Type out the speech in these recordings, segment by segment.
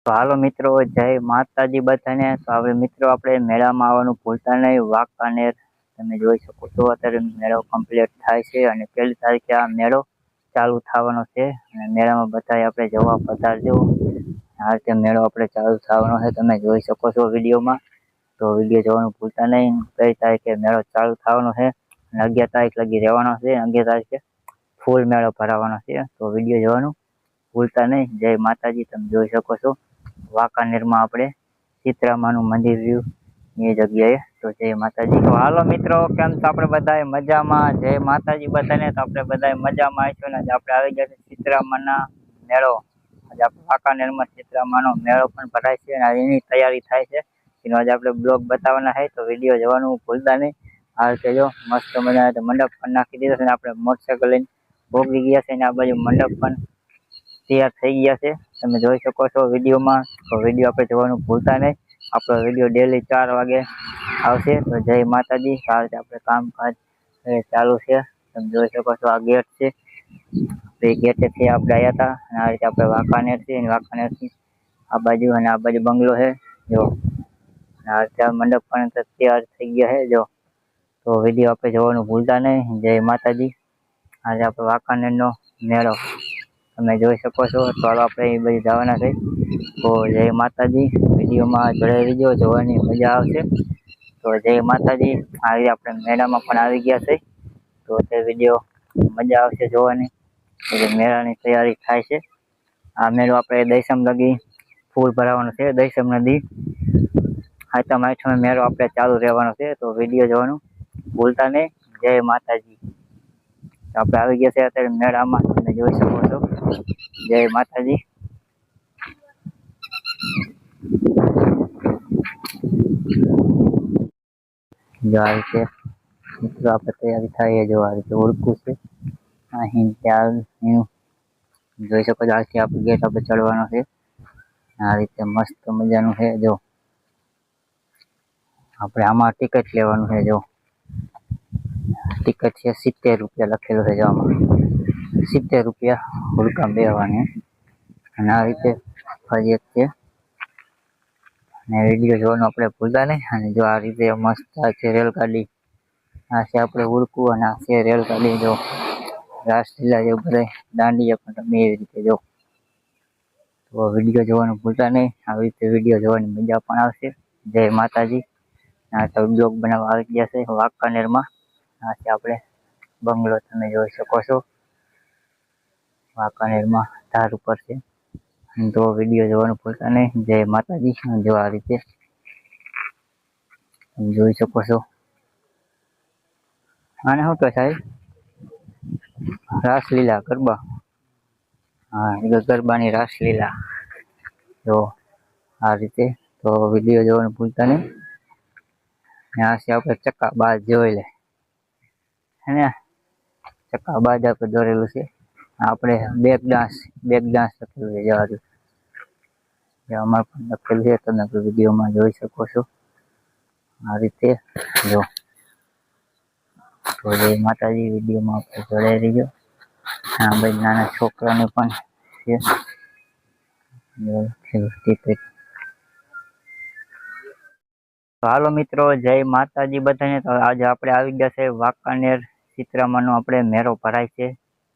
તો હાલો મિત્રો, જય માતાજી બધાને. તો હવે મિત્રો આપણે મેળામાં આવવાનું ભૂલતા નહીં. વાંકાનેર તમે જોઈ શકો છો, અત્યારે મેળો કમ્પ્લીટ થાય છે અને 1લી તારીખે આ મેળો ચાલુ થવાનો છે અને મેળામાં બધાય આપણે જવા પધારજો. આ રીતે મેળો આપણે ચાલુ થવાનો છે, તમે જોઈ શકો છો વિડીયોમાં. તો વિડીયો જોવાનું ભૂલતા નહીં. 1લી તારીખે મેળો ચાલુ થવાનો છે અને 11 તારીખ લગી રહેવાનો છે. 11 તારીખે ફૂલ મેળો ભરાવાનો છે, તો વિડીયો જોવાનું ભૂલતા નહીં. જય માતાજી. તમે જોઈ શકો છો વાંકાનેરમાં આપણે સીતરામાનું મંદિર રહ્યું એ જગ્યાએ. તો જય માતાજી. તો હાલો મિત્રો, કેમ તો આપણે બધાય મજામાં? જય માતાજી બધાને. તો આપણે બધાય મજામાં આવીશું ને આપણે આવી ગયા છે સીતરામાના મેળો. આજે આપણે વાંકાનેરમાં સીતરામાનો મેળો પણ ભરાય છે અને એની તૈયારી થાય છે, એનો આજે આપણે બ્લોગ બતાવવાના છે. તો વિડીયો જોવાનું ભૂલતા નહીં. આ રીતે જો મસ્ત મજાના મંડપ પણ નાખી દીધો છે ને આપણે મોટરસાઇકલ લઈને ભોગવી ગયા છે ને આ બાજુ મંડપ પણ તૈયાર થઈ ગયા છે, તમે જોઈ શકો છો વિડીયોમાં. તો વિડીયો આપણે જોવાનું ભૂલતા નહીં. આપણો વિડીયો ડેલી 4 વાગે આવશે. તો જય માતાજી. આ રીતે આપણે કામકાજ ચાલુ છે, તમે જોઈ શકો છો. આ ગેટ છે, એ ગેટેથી આપણે આવ્યા હતા અને આ રીતે આપણે વાંકાનેર છે અને વાંકાનેરથી આ બાજુ અને આ બાજુ બંગલો છે જો. આ રીતે મંડપ પણ તૈયાર થઈ ગયા છે જો. તો વિડીયો આપણે જોવાનું ભૂલતા નહીં. જય માતાજી. આજે આપણે વાંકાનેરનો મેળો તમે જોઈ શકો છો. તો હાલો આપણે એ બધી જવાના છે. તો જય માતાજી. વિડીયોમાં જોડાઈ રહીજો, જોવાની મજા આવશે. તો જય માતાજી. આ રીતે આપણે મેળામાં પણ આવી ગયા છે, તો તે વિડીયો મજા આવશે જોવાની. મેળાની તૈયારી થાય છે. આ મેળો આપણે દશમ લગી ફૂલ ભરાવાનો છે. દશમ નદી આઠમ મેળો આપણે ચાલુ રહેવાનો છે, તો વિડીયો જોવાનું ભૂલતા નહીં. જય માતાજી. આપણે આવી ગયા છે અત્યારે મેળામાં, તમે જોઈ શકો છો. જય માતાજી. જો આ રીતે મિત્રો આપણે તૈયારી થાય. જો આ રીતે ઓળખું છે અહીં ત્યાં જોઈ શકો છો. આથી આપણે ગેટ આપણે ચડવાનો છે. આ રીતે મસ્ત મજાનું છે જો. આપણે આમાં ટિકિટ લેવાનું છે જો. ટિકિટ છે 70 રૂપિયા લખેલું છે જો. આમાં 70 રૂપિયા હુડકા બેવાની. અને આ રીતે ફરિયાદ છે અને વિડીયો જોવાનું આપણે ભૂલતા નહીં. અને જો આ રીતે મસ્ત આ છે રેલગાડી, આ છે આપણે ઉડકું અને આ છે રેલગાડી જો. રાસલીલા જેવું બધા દાંડિયા પણ તમે એવી રીતે જો. તો વિડીયો જોવાનું ભૂલતા નહીં. આવી રીતે વિડીયો જોવાની મજા પણ આવશે. જય માતાજી. આ તો બ્લોગ બનાવવા આવી ગયા છે વાંકાનેરમાં. આ છે આપણે બંગલો, તમે જોઈ શકો છો. વાંકાનેરમાં ધાર ઉપર છે. તો વિડીયો જોવાનું ભૂલતા નહીં. જય માતાજી. જો આ રીતે તમે જોઈ શકો છો. આને શું કહે સાહેબ? રાસલીલા ગરબા. હા, ગરબાની રાસલીલા જો આ રીતે. તો વિડીયો જોવાનું ભૂલતા નહીં. આ છે આપણે ચક્કાબાજ જોઈ લે હે ને. ચક્કાબાજ આપણે દોરેલું છે. આપણે બેક ડાન્સ લખેલું છે જવા. અમારે પણ લખેલું છે, તમે વિડીયોમાં જોઈ શકો છો. આ રીતે જો. તો જય માતાજી. વિડીયોમાં આપણે જોડાઈ રહીજો. આ ભાઈ નાના છોકરાને પણ છે. તો હાલો મિત્રો, જય માતાજી બધાને. તો આજે આપણે આવી ગયા છે વાંકાનેર સીતરામાનો આપણે મેળો ભરાય છે.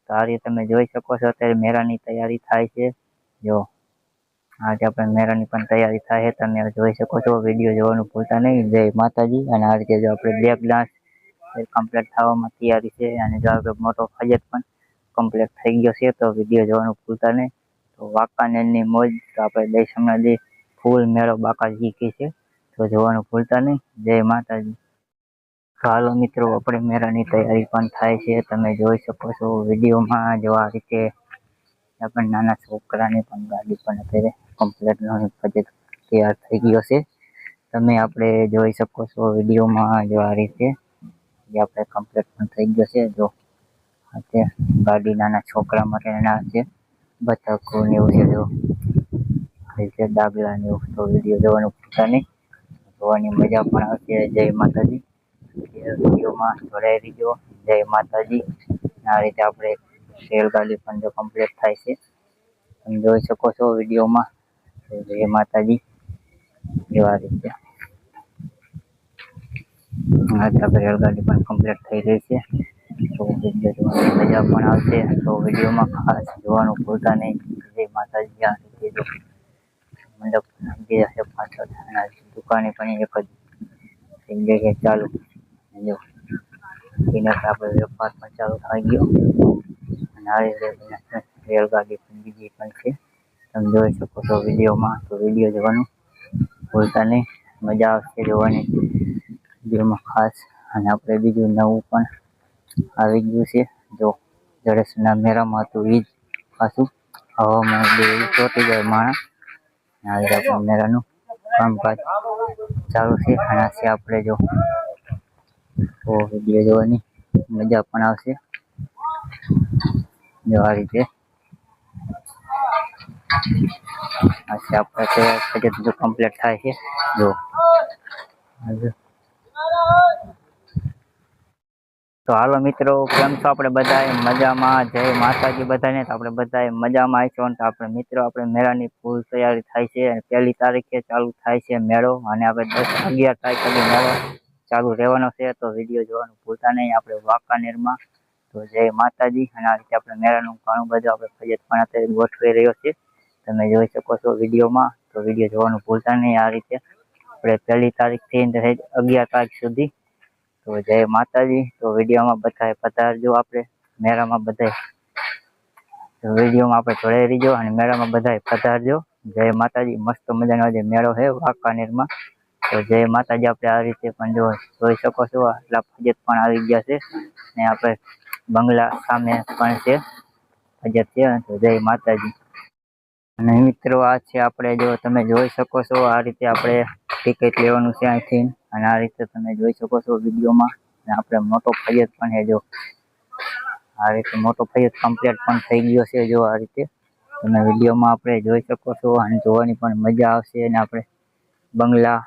તો આ રીતે તમે જોઈ શકો છો. અત્યારે મેળાની તૈયારી થાય છે જો. આજે આપણે મેળાની પણ તૈયારી થાય છે, તમે જોઈ શકો છો. વિડીયો જોવાનું ભૂલતા નહીં. જય માતાજી. અને આ રીતે જો આપણે બ્રેક ડાન્સ કમ્પ્લીટ થવામાં તૈયારી છે. અને જો આપણે મોટો ફજત પણ કમ્પ્લીટ થઈ ગયો છે, તો વિડીયો જોવાનું ભૂલતા નહીં. તો વાંકાનેરની મોજ. તો આપણે દશમ નદી ફૂલ મેળો બાકાજી છે, તો જોવાનું ભૂલતા નહીં. જય માતાજી. હાલો મિત્રો, આપણે મેળાની તૈયારી પણ થાય છે, તમે જોઈ શકો છો વિડીયોમાં. જો આ રીતે આપણે નાના છોકરાની પણ ગાડી પણ અત્યારે કમ્પ્લીટ બજેટ તૈયાર થઈ ગયો છે, તમે આપણે જોઈ શકો છો વિડીયોમાં. જો આ રીતે જે આપણે કમ્પ્લીટ પણ થઈ ગયો છે જો. આ ગાડી નાના છોકરા માટે ના છે, બતકો ને એવું છે જો. આ રીતે દાગલા ને એવું. તો વિડીયો જોવાનું ભૂલતા નહીં, જોવાની મજા પણ આવશે. જય માતાજી. વિડીયોમાં જોડાઈ રહીજો. જય માતાજી. આ રીતે આપણે રેલગાડી પણ જો કમ્પ્લીટ થાય છે, તમે જોઈ શકો છો વિડીયોમાં. જય માતાજી. એવા રીતે આજે આપણે રેલગાડી પણ કમ્પ્લીટ થઈ રહી છે, તો વિડીયો જોવાની મજા પણ આવશે. તો વિડીયોમાં ખાસ જોવાનું ભૂલતા નહીં. જય માતાજી. આ રીતે જો મંડપ ગયા છે પાછળ, અને દુકાને પણ એક જ થઈ ગઈ છે ચાલુ. જો એના આપણે વેપાર પણ ચાલુ થઈ ગયો, અને આ રીતે રેલગાડી પણ બીજી પણ છે, તમે જોઈ શકો છો વિડીયોમાં. તો વિડીયો જોવાનું ભૂલતા નહીં, મજા આવશે જોવાની વિડીયોમાં ખાસ. અને આપણે બીજું નવું પણ આવી ગયું છે, જો જડેશના મેળામાં હતું એ જ પાછું હવામાં એવું ચોટી જાય માણસ. આજે આપણે મેળાનું કામકાજ ચાલુ છે, અને છે આપણે જો તો વિડીયો જોવાની મજા પણ આવશે. જો આ રીતે આપણે તો કમ્પ્લીટ થાય છે. જો તો હાલો મિત્રો, કેમ છો આપણે બધા મજામાં? જય માતાજી બધાને. તો આપણે બધા મજામાં આવીશું. તો આપણે મિત્રો આપણે મેળાની ફૂલ તૈયારી થાય છે, અને 1 તારીખે ચાલુ થાય છે મેળો, અને આપણે 10-11 તારીખ સુધી મેળો ચાલુ રહેવાનો છે. તો વિડીયો જોવાનું ભૂલતા નહીં આપણે વાંકાનેરમાં. તો જય માતાજી. અને આ રીતે આપણે મેળાનું ઘણું બધું આપણે ફજત પણ અત્યારે ગોઠવાઈ રહ્યો છે, તમે જોઈ શકો છો વિડીયોમાં. તો વિડીયો જોવાનું ભૂલતા નહીં. આ રીતે આપણે 1 તારીખથી 11 તારીખ સુધી. તો જય માતાજી. તો વિડીયોમાં બધા પધારજો, આપણે મેળામાં બધા વિડીયોમાં આપણે જોડાઈ રહીજો, અને મેળામાં બધા પધારજો. જય માતાજી. મસ્ત મજાનો જે મેળો છે વાંકાનેરમાં. તો જય માતાજી. આપણે આ રીતે પણ જોઈ શકો છો, આટલા ફજત પણ આવી ગયા છે, ને આપણે બંગલા સામે પણ છે ફજત છે. તો જય માતાજી. અને મિત્રો આ છે આપણે, જો તમે જોઈ શકો છો આ રીતે આપણે ટિકિટ લેવાનું છે અહીંથી, અને આ રીતે તમે જોઈ શકો છો વિડીયોમાં. અને આપણે મોટો ફજત પણ છે, જો આ રીતે મોટો ફજત કમ્પ્લીટ પણ થઈ ગયો છે. જો આ રીતે તમે વિડીયોમાં આપણે જોઈ શકો છો, અને જોવાની પણ મજા આવશે. અને આપણે બંગલા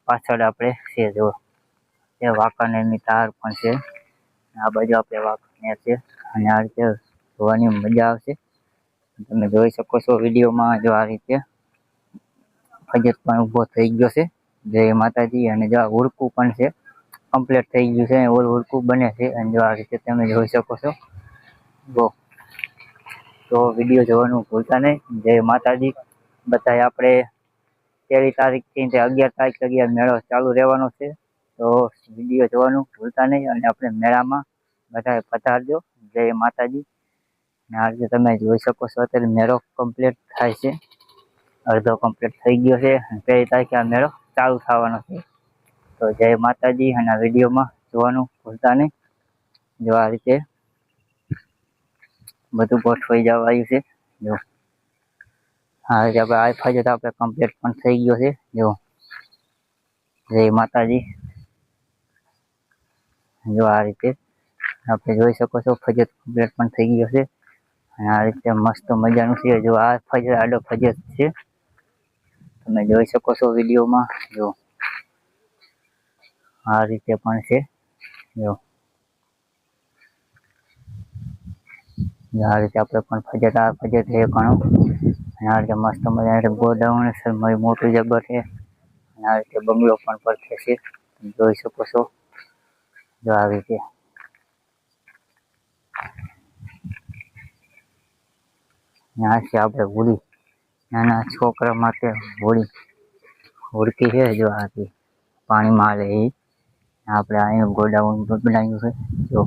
પાછળ આપણે છે, જો એ વાંકાનેરની તાર પણ છે, આ બાજુ આપણે વાંકાનેર છે, અને આ રીતે જોવાની મજા આવશે. તમે જોઈ શકો છો વિડીયોમાં. જો આ રીતે ફજત પણ ઊભો થઈ ગયો છે. જય માતાજી. અને જો આ હુડકું પણ છે, કમ્પ્લીટ થઈ ગયું છે, હુડકું બને છે. અને જો આ રીતે તમે જોઈ શકો છો. તો વિડીયો જોવાનું ભૂલતા નહીં. જય માતાજી. બધા આપણે 1 તારીખથી 11 તારીખ લગી મેળો ચાલુ રહેવાનો છે, તો વિડીયો જોવાનું ભૂલતા નહીં. અને આપણે મેળામાં બધા પધારજો. જય માતાજી. આ રીતે તમે જોઈ શકો છો અત્યારે મેળો કમ્પ્લીટ થાય છે, અડધો કમ્પ્લીટ થઈ ગયો છે, અને 1 તારીખે આ મેળો ચાલુ થવાનો છે. તો જય માતાજી. અને આ વિડીયોમાં જોવાનું ભૂલતા નહીં. જો આ રીતે બધું ગોઠવાઈ જવા આવ્યું છે. જો આ રીતે આપણે આ ફજત આપણે કમ્પ્લીટ પણ થઈ ગયો છે. જો જય માતાજી. જો આ રીતે આપણે જોઈ શકો છો ફજત કમ્પ્લીટ પણ થઈ ગયો છે, અને આ રીતે મસ્ત મજાનું છે. જો આ ફજત આડો ફજત છે, તમે જોઈ શકો છો વિડીયોમાં. જો આ રીતે પણ છે. જો આ રીતે આપણે પણ ફજત આ ફજત છે ઘણું, અને આ રીતે મસ્ત મજાનું ગોડાઉન છે, મોટું જબર છે. અને આ રીતે બંગલો પણ પડખે છે, તમે જોઈ શકો છો. જો આ રીતે આ છે આપણે હોળી, નાના છોકરા માટે હોડકી છે. જો આ પાણીમાં હાલે એ આપણે અહીંનું ગોડાઉન બનાવ્યું છે. જો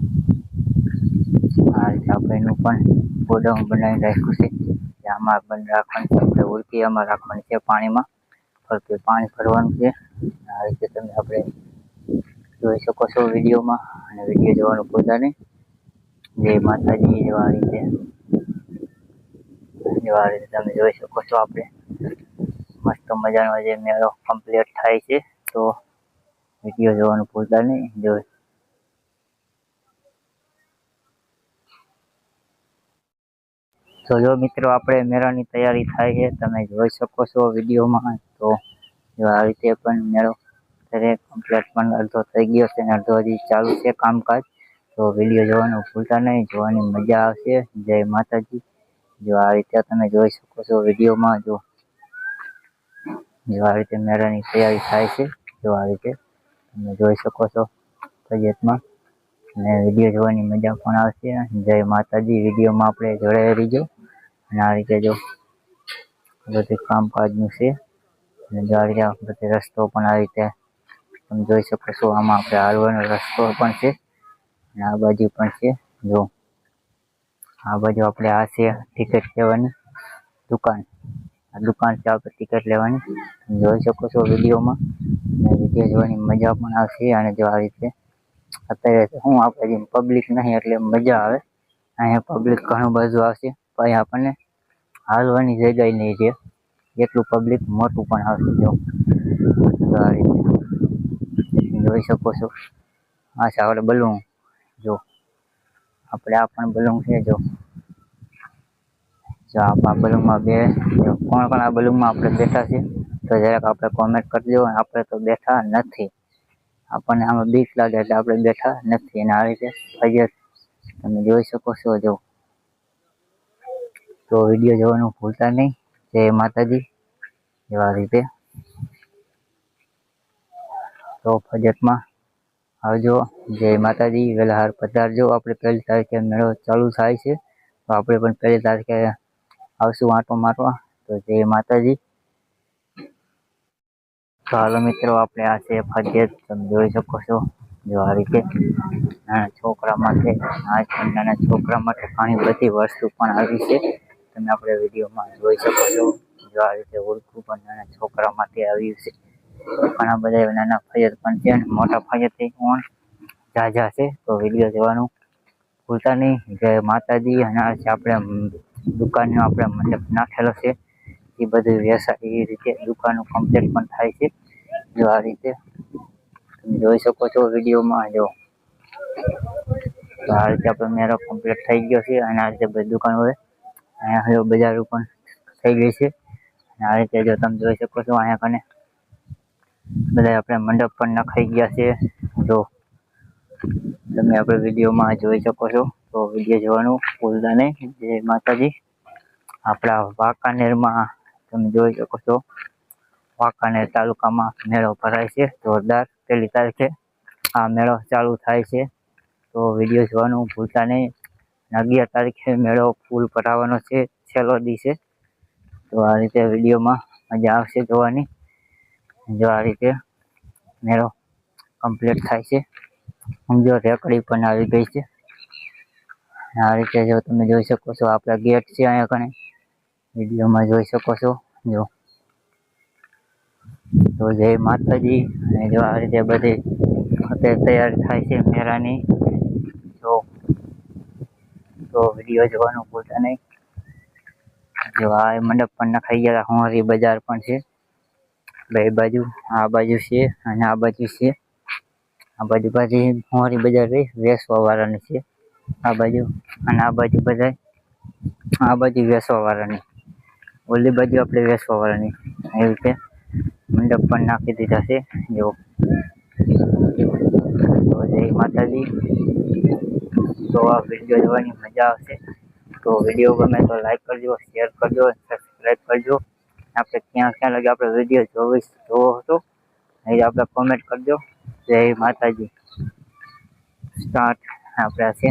આ રીતે આપણે એનું પણ ગોડાઉન બનાવી રાખ્યું છે. આમાં બંધ રાખવાની છે, આપણે હોડકી આમાં રાખવાની છે, પાણીમાં ફરતું પાણી ભરવાનું છે. આ રીતે તમે આપણે જોઈ શકો છો વિડીયોમાં, અને વિડીયો જોવાનું ભૂલતા નહીં. જય માતાજી. જો આ રીતે તમે જોઈ શકો છો આપણે મસ્ત મજાનો જે મેળો કમ્પ્લીટ થાય છે. તો વિડીયો જોવાનું ભૂલતા નહીં. તો જો મિત્રો આપણે મેળાની તૈયારી થાય છે, તમે જોઈ શકો છો વિડીયોમાં. તો જો આ રીતે પણ મેળો અત્યારે કમ્પ્લીટ પણ અડધો થઈ ગયો છે, અને અડધો હજી ચાલુ છે કામકાજ. તો વિડીયો જોવાનું ભૂલતા નહીં, જોવાની મજા આવશે. જય માતાજી. જો આ રીતે તમે જોઈ શકો છો વિડીયોમાં. જો જો આ રીતે મેળાની તૈયારી થાય છે. જો આ રીતે તમે જોઈ શકો છો ફરિયાદમાં, અને વિડીયો જોવાની મજા પણ આવશે. જય માતાજી. વિડીયોમાં આપણે જોડાઈ રહીજો. અને આ રીતે જો બધું કામકાજનું છે. અને જો આ રીતે બધો રસ્તો પણ આ રીતે તમે જોઈ શકો છો. આમાં આપણે હાલવાનો રસ્તો પણ છે, અને આ બાજુ પણ છે. જો આ બાજુ આપણે આ છે ટિકિટ લેવાની દુકાન. આ દુકાન છે આપણે ટિકિટ લેવાની, તમે જોઈ શકો છો વિડીયોમાં. અને વિડીયો જોવાની મજા પણ આવશે. અને જો આ રીતે અત્યારે હું આપણે જેમ પબ્લિક નહીં એટલે મજા આવે. અહીંયા પબ્લિક ઘણું બધું આવશે, પણ આપણને હાલવાની જગ્યા નહીં છે એટલું પબ્લિક મોટું પણ આવશે. જો આ રીતે જોઈ શકો છો. આ છે આપણે બલૂન. જો આપણે આ પણ બલૂન છે. જો આ બલૂનમાં બે કોણ આ બલૂનમાં આપણે બેઠા છે તો જરાક આપણે કોમેન્ટ કરજો. આપણે તો બેઠા નથી, આપણને આમાં બીક લાગે એટલે આપણે બેઠા નથી. અને આ રીતે ફરિયાદ તમે જોઈ શકો છો. જો તો વિડીયો જોવાનું ભૂલતા નહીં. જય માતાજી. એવા રીતે તો ફરિયાદમાં આવજો. જય માતાજી. વહેલા હાર પધારજો. આપણે 1 તારીખે મેળો ચાલુ થાય છે, તો આપણે પણ 1 તારીખે આવશું આંટો મારવા. તો જય માતાજી. તો હાલો મિત્રો, આપણે આ છે ફરિયાદ, તમે જોઈ શકો છો. જો આ રીતે નાના છોકરા માટે નાના છોકરા માટે ઘણી બધી વસ્તુ પણ આવી છે, તમે આપણે વિડીયોમાં જોઈ શકો છો. જો આ રીતે ઓળખું પણ નાના છોકરા માટે આવ્યું છે. ઘણા બધા નાના ફરિયાદ પણ છે, અને મોટા ફરિયાદ પણ ઝાઝા છે. તો વિડીયો જોવાનું ભૂલતા નહીં. જય માતાજી. અને આ છે આપણે દુકાનનો આપણે મંડપ નાખેલો છે, એ બધું વ્યવસાય એ રીતે દુકાનો કમ્પ્લીટ પણ થાય છે. જો આ રીતે તમે જોઈ શકો છો વિડીયોમાં. જો તો આ રીતે આપણો મેળો કમ્પ્લીટ થઈ ગયો છે. અને આ રીતે બધી દુકાનો હોય અહીંયા બજારો પણ થઈ ગઈ છે. અને આ રીતે જો તમે જોઈ શકો છો અહીંયા કને બધા આપણે મંડપ પણ નખાઈ ગયા છે. જો તમે આપણે વિડીયોમાં જોઈ શકો છો. તો વિડીયો જોવાનું ભૂલતા નહીં. જય માતાજી. આપણા વાંકાનેરમાં તમે જોઈ શકો છો, વાંકાનેર તાલુકામાં મેળો ભરાય છે જોરદાર. 1 તારીખે આ મેળો ચાલુ થાય છે, તો વિડીયો જોવાનું ભૂલતા નહીં. 11 તારીખે મેળો ફૂલ ભરાવાનો છે, છેલ્લો દી છે. તો આ રીતે વિડીયોમાં મજા આવશે જોવાની. જો આ રીતે મેળો કમ્પ્લીટ થાય છે. સમજો રેકડી પણ આવી ગઈ છે. આ રીતે જો તમે જોઈ શકો છો આપણા ગેટ છે અહીંયા કને, વિડીયોમાં જોઈ શકો છો. જો તો જય માતાજી. અને જો આ રીતે બધી અત્યારે તૈયારી થાય છે મેળાની. તો વિડીયો જોવાનું ભૂલતા નહીં. જો આ મંડપ પણ નખાઈ ગયા. હોંરી બજાર પણ છે બે બાજુ. આ બાજુ છે અને આ બાજુ છે. આ બાજુ હોંરી બજાર વેચવા વાળાની છે આ બાજુ, અને આ બાજુ બધા આ બાજુ વેચવા વાળાની, ઓલી બાજુ આપણે વેચવા વાળાની. એવી રીતે મંડપ પણ નાખી દીધા છે. જો તો જય માતાજી. તો આ વિડીયો જોવાની મજા આવશે. તો વિડીયો ગમે તો લાઈક કરજો, શેર કરજો, સબસ્ક્રાઈબ કરજો. આપણે ક્યાં લગે આપણે વિડીયો જોવો હતો એ આપણે કોમેન્ટ કરજો. જય માતાજી. સ્ટાર્ટ આપણે છે